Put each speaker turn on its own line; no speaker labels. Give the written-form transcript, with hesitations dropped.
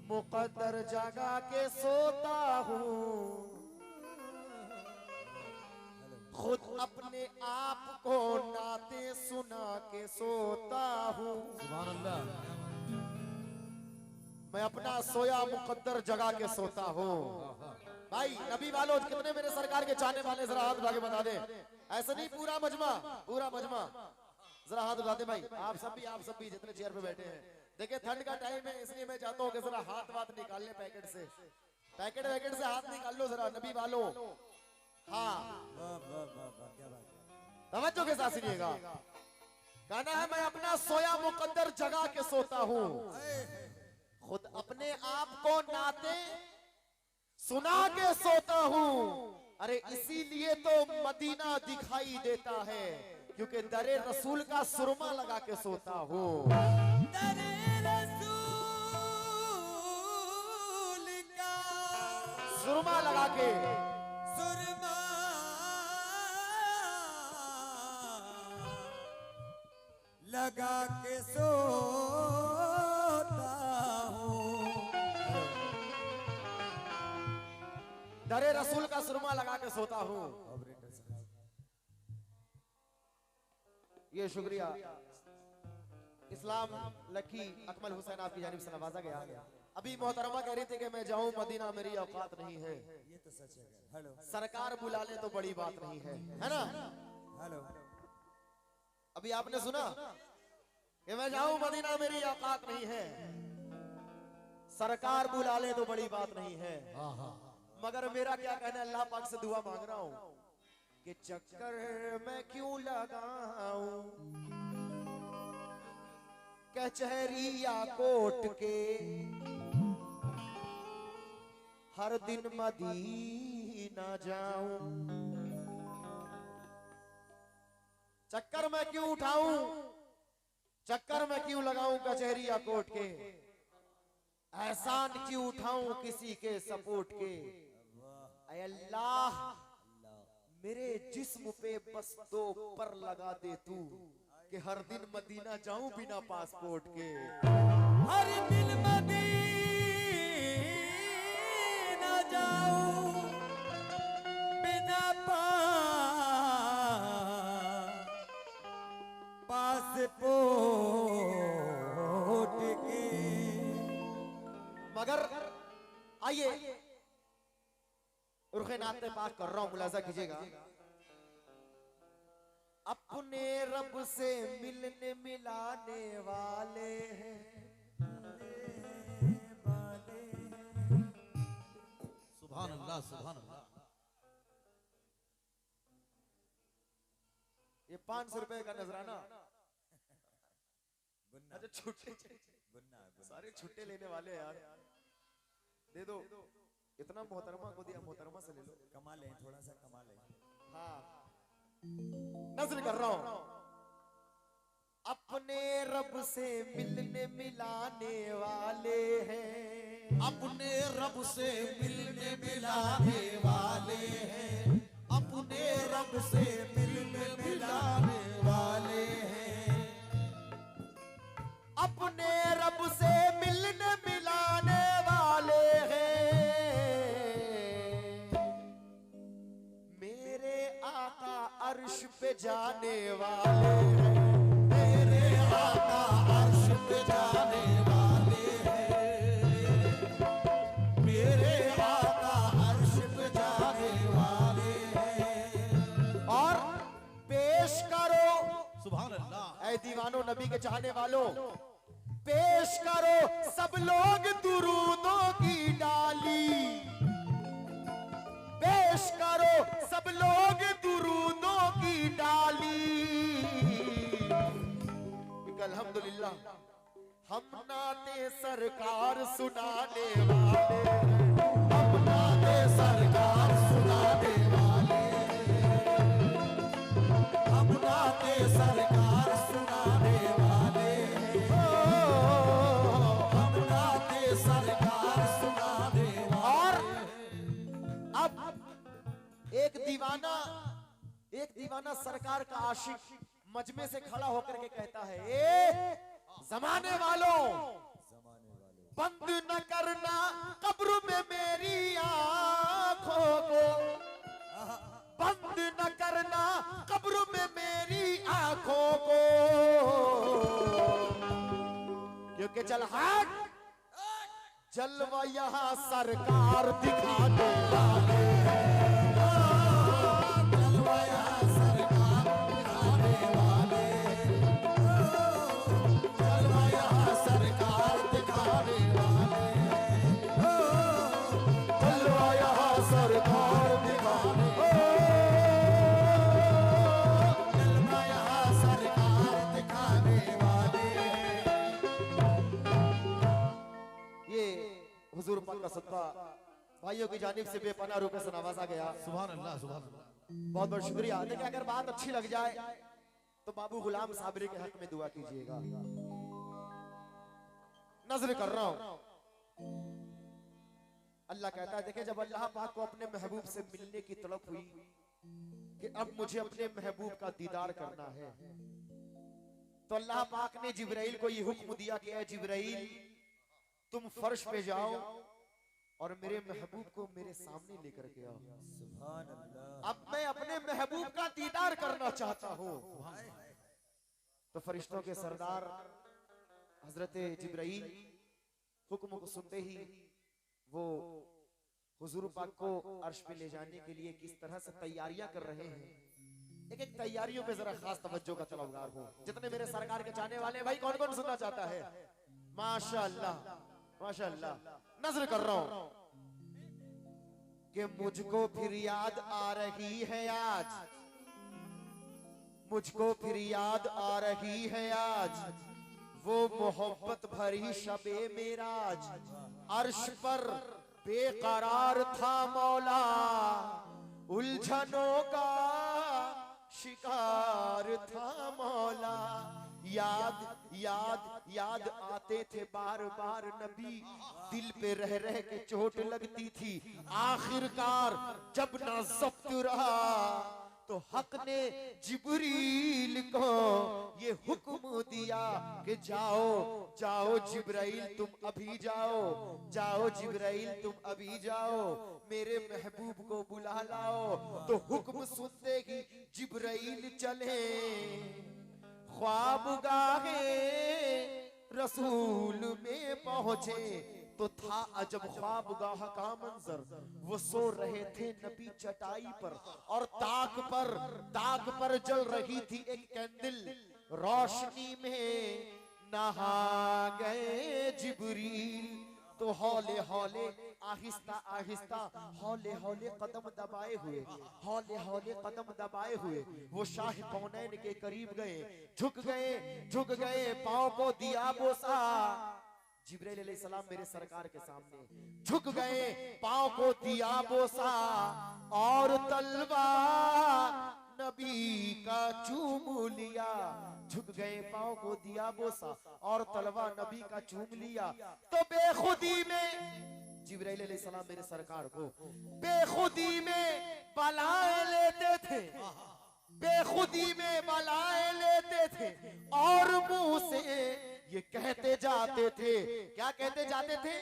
मुकद्दर जगा के सोता हूँ, खुद अपने आप को नाते सुना के सोता हूँ।
सुभान अल्लाह।
मैं अपना सोया मुकद्दर जगा के सोता हूँ। भाई नबी वालों, कितने मेरे सरकार के चाहने वाले जरा हाथ उठा के बता दे। ऐसा नहीं, पूरा मजमा जरा हाथ उठा दे भाई। आप सब भी जितने चेयर पे बैठे हैं। देखिए ठंड का टाइम है, इसलिए मैं चाहता हूँ कि जरा हाथ निकाल ले पैकेट से हाथ निकाल लो जरा नबी वालों। हाँ, तवज्जो के साथ सुनिएगा। कहना है मैं अपना सोया मुकद्दर जगा के सोता हूँ, खुद अपने आप को नाते सुना के सोता हूँ। अरे इसीलिए तो मदीना दिखाई देता है, क्योंकि दरे रसूल का सुरमा लगा के सोता हूँ।
दरे रसूल का
सुरमा लगा के
लगा के सोता हूँ।
दरे रसूल का सुरमा लगा के सोता हूँ। ये शुक्रिया इस्लाम लकी अकमल हुसैन आपकी जानिब से नवाजा गया। अभी मोहतरमा कह रही थी कि मैं जाऊं मदीना मेरी औकात नहीं है।
ये तो सच है। हेलो,
सरकार बुला ले तो बड़ी बात नहीं है ना।
हेलो,
अभी आपने सुना कि मैं जाऊं मदीना मेरी औकात नहीं है, सरकार बुला ले तो बड़ी बात नहीं है। मगर मेरा क्या कहना, अल्लाह पाक से दुआ मांग रहा हूं कि चक्कर मैं क्यों लगाऊं कचहरी या कोर्ट के, हर दिन मदीना जाऊं। चक्कर मैं क्यों उठाऊं, चक्कर मैं क्यों लगाऊं कचहरी या कोर्ट के, एहसान क्यों उठाऊं किसी के सपोर्ट के। ऐ अल्लाह मेरे जिस्म पे बस 2 पर लगा दे तू, कि हर दिन मदीना जाऊं बिना पासपोर्ट के।
हर दिन मदीना जाऊं बिना पासपोर्ट के।
मगर आइए रुखे नाते पाक कर रहा हूं, मुलाजा कीजिएगा। अपने रब से मिलने मिलाने वाले हैं,
सुभान अल्लाह, सुभान अल्लाह।
ये 500 रुपए का नजराना। अच्छा छुट्टे सारे छुट्टे लेने वाले यार, दे दो। इतना मोहतरमा को दिया, मोहतरमा से ले लो।
कमा लें, थोड़ा सा कमा लें।
हाँ, नजर कर रहा हूं। अपने रब से मिलने मिलाने वाले हैं,
अपने रब से मिलने मिलाने वाले हैं, अपने रब से मिलने मिलाने वाले हैं,
अपने रब से मिलने मिलाने वाले हैं। मेरे आका अर्श पे जाने वाले हैं,
मेरे आका अर्श पे जाने वाले हैं, मेरे आका अर्श पे जाने वाले हैं।
और पेश करो
सुभान अल्लाह।
ऐ दीवानो नबी के चाहने वालों, पेश करो सब लोग दुरूदों की डाली, पेश करो सब लोग दुरूदों की डाली। अल्हम्दुलिल्लाह हम नाते सरकार सुनाने वाले हैं,
हम नाते सरकार सुनाने वाले हैं, हम नाते सरकार सुनाने वाले हैं, हम नाते सरकार सुनाने वाले हैं।
अब एक दीवाना सरकार का आशिक मजमे से खड़ा होकर के कहता है, ए जमाने वालों, बंद न करना के चल हट, जलवा यहाँ सरकार दिखाने वाले
जलवा यहाँ सरकार दिखाने वाले, जलवा यहाँ सरकार दिखाने वाले,
जलवा यहाँ सरकार दिखाने
जलवा यहाँ सरकार दिखाने वाले।
ये हुजूर पाक का सदका भाइयों की जानिब से बेपनाह रुपए से नवाजा गया।
सुभान अल्लाह, सुभान अल्लाह।
बहुत बहुत शुक्रिया। लेकिन अगर बात अच्छी लग जाए तो बाबू गुलाम साबरी के हक में दुआ कीजिएगा। नजर कर रहा हूं, अल्लाह कहता है, देखिए जब अल्लाह पाक को अपने महबूब से मिलने की तड़प हुई कि अब मुझे अपने महबूब का दीदार करना है, तो अल्लाह पाक ने जिब्राइल को ये हुक्म दिया कि ऐ जिब्राइल तुम फर्श पे जाओ और मेरे महबूब को मेरे सामने लेकर के आओ।
सुभान अल्लाह।
अब मैं अपने महबूब का दीदार करना चाहता हूँ। तो फरिश्तों के सरदार हजरत जिब्राइल हुक्म को सुनते ही वो हुजूर पाक को अर्श पे ले जाने के लिए किस तरह से तैयारियां कर रहे हैं। एक एक तैयारियों पे जरा खास तवज्जो का तलबगार हो। जितने मेरे सरकार के चाहने वाले भाई, कौन कौन सुनना चाहता है? माशाअल्लाह माशाअल्लाह। नजर कर रहा हूं कि मुझको फिर याद आ रही है आज, मुझको फिर याद आ रही है आज वो मोहब्बत भरी शबे मेराज। अर्श पर बेकरार था मौला, उलझनों का शिकार था मौला। याद याद याद आते थे बार बार नबी, दिल पे रह रह के चोट लगती थी। आखिरकार जब ना ज़ब्त रहा तो हक ने जिब्रील को ये हुक्म दिया कि जाओ जाओ जिब्राइल तुम अभी जाओ, जाओ जिब्राइल तुम अभी जाओ, मेरे महबूब को बुला लाओ। तो हुक्म सुनते ही जिब्राइल चले ख्वाबगाहे रसूल में पहुंचे। तो था अजब ख्वाबगाह का मंजर, वो सो रहे थे नबी चटाई पर और ताक पर जल रही थी एक कैंडल। रोशनी में नहा गए जिब्रील। तो हौले हौले आहिस्ता आहिस्ता हौले हौले कदम दबाए हुए, हौले हौले कदम दबाए हुए वो शाह कौनैन के करीब गए, झुक गए पांव को दिया बोसा। जिब्राइल अलैहिस्सलाम मेरे सरकार के सामने झुक गए, पांव को दिया बोसा और तलवार नबी का चूम लिया। झुक गए, पांव को दिया बोसा और तलवार नबी का चूम लिया। तो बेखुदी में जिब्राइल अलैहिस्सलाम मेरे सरकार को बेखुदी में बलाए लेते थे, बेखुदी में बलाए लेते थे और मुंह से ये कहते जाते थे। क्या कहते जाते थे?